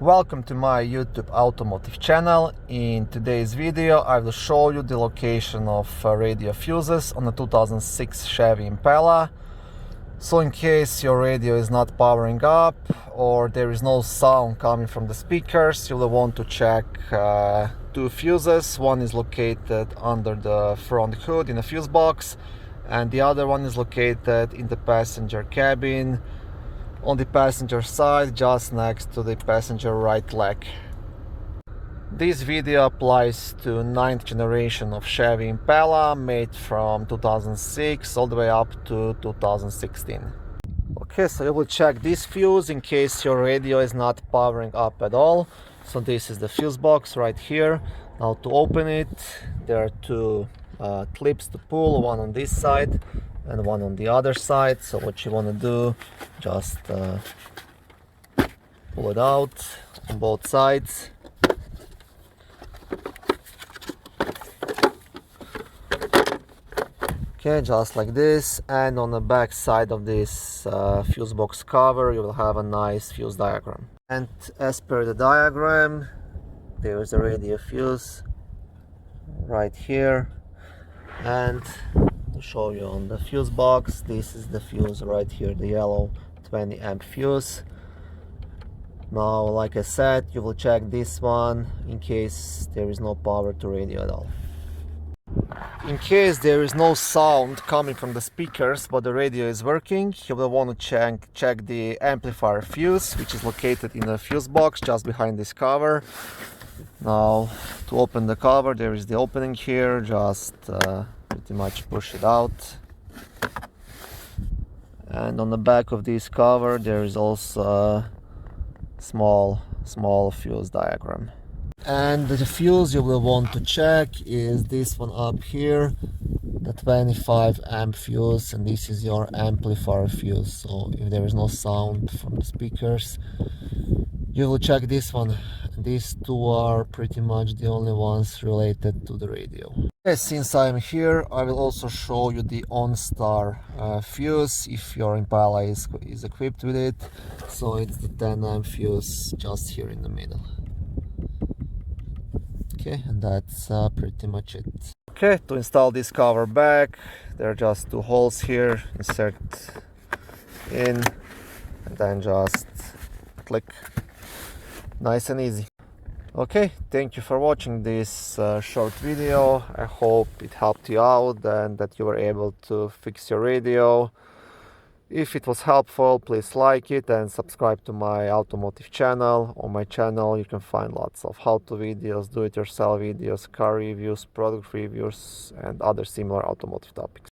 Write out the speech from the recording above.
Welcome to my YouTube automotive channel. In today's video I will show you the location of radio fuses on a 2006 Chevy Impala. So in case your radio is not powering up or there is no sound coming from the speakers, you will want to check two fuses. One is located under the front hood in a fuse box, and the other one is located in the passenger cabin on the passenger side, just next to the passenger right leg. This video applies to 9th generation of Chevy Impala, made from 2006 all the way up to 2016. Okay, so you will check this fuse in case your radio is not powering up at all. So this is the fuse box right here. Now to open it, there are two clips to pull, one on this side and one on the other side. So what you want to do, just pull it out on both sides. Okay, just like this. And on the back side of this fuse box cover, you will have a nice fuse diagram. And as per the diagram, there is a radio fuse right here. And to show you on the fuse box, this is the fuse right here, the yellow 20 amp fuse. Now, like I said, you will check this one in case there is no power to radio at all. In case there is no sound coming from the speakers but the radio is working, you will want to check the amplifier fuse, which is located in the fuse box just behind this cover. Now to open the cover, there is the opening here, just pretty much push it out. And on the back of this cover there is also a small fuse diagram. And the fuse you will want to check is this one up here, the 25 amp fuse, and this is your amplifier fuse. So if there is no sound from the speakers, you will check this one. These two are pretty much the only ones related to the radio. Okay, since I'm here, I will also show you the OnStar fuse if your Impala is equipped with it. So it's the 10 amp fuse just here in the middle. Okay, and that's pretty much it. Okay, to install this cover back, there are just two holes here. Insert in and then just click. Nice and easy. Okay, thank you for watching this short video. I hope it helped you out and that you were able to fix your radio. If it was helpful, please like it and subscribe to my automotive channel. On my channel you can find lots of how-to videos, do-it-yourself videos, car reviews, product reviews and other similar automotive topics.